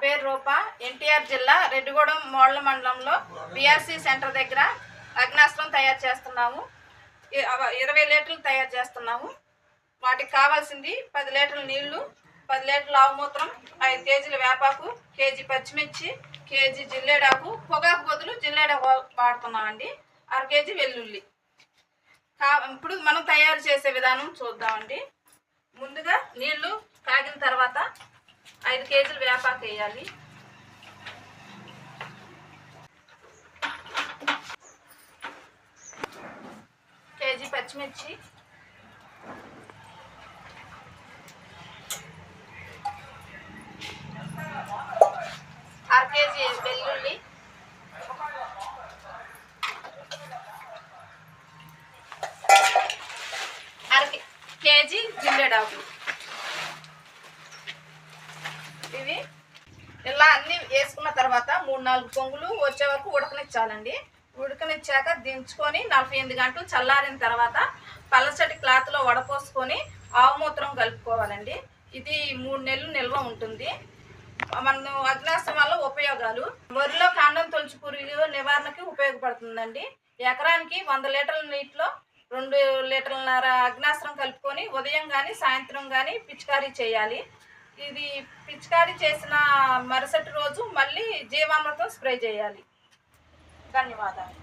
పేరు రూప. ఎన్టీఆర్ జిల్లా రెడ్డిగూడెం మోడల్ మండలంలో బిఆర్సి సెంటర్ దగ్గర అగ్నాస్త్రం తయారు చేస్తున్నాము. 20 లీటర్లు తయారు చేస్తున్నాము. వాటికి కావాల్సింది 10 లీటర్ల నీళ్లు, 10 లీటర్ల ఆవుమూత్రం, 5 కేజీల వేపాకు, కేజీ పచ్చిమిర్చి, కేజీ జిల్లేడాకు, పొగాకు బదులు జిల్లేడాకు వాడుతున్నామండి, 1/2 కేజీ వెల్లుల్లి. ఇప్పుడు మనం తయారు చేసే విధానం చూద్దామండి. ముందుగా నీళ్లు కాగిన తర్వాత 5 కేజీలు వేపాకు వేయాలి. కేజీ పచ్చిమిర్చి, 1/2 కేజీ వెల్లుల్లి, 1/2 కేజీ జిల్లేడాకు. ఇవి ఇలా అన్నీ వేసుకున్న తర్వాత 3-4 పొంగులు వచ్చే వరకు ఉడకనిచ్చాలండి. ఉడకనిచ్చాక దించుకొని 48 గంటలు చల్లారిన తర్వాత పలచటి క్లాత్లో వడపోసుకొని ఆవుమూత్రం కలుపుకోవాలండి. ఇది 3 నెలలు నిల్వ ఉంటుంది. మనం అగ్నాస్త్రం వల్ల ఉపయోగాలు: వరిలో కాండం తొలుచు పురుగు నివారణకి ఉపయోగపడుతుందండి. ఎకరానికి 100 లీటర్ల నీటిలో 2 లీటర్లన్నర అగ్నాస్త్రం కలుపుకొని ఉదయం కానీ సాయంత్రం కానీ పిచికారీ చేయాలి. ఇది పిచికారీ చేసిన మరుసటి రోజు మళ్ళీ జీవామృతం స్ప్రే చేయాలి. ధన్యవాదాలు.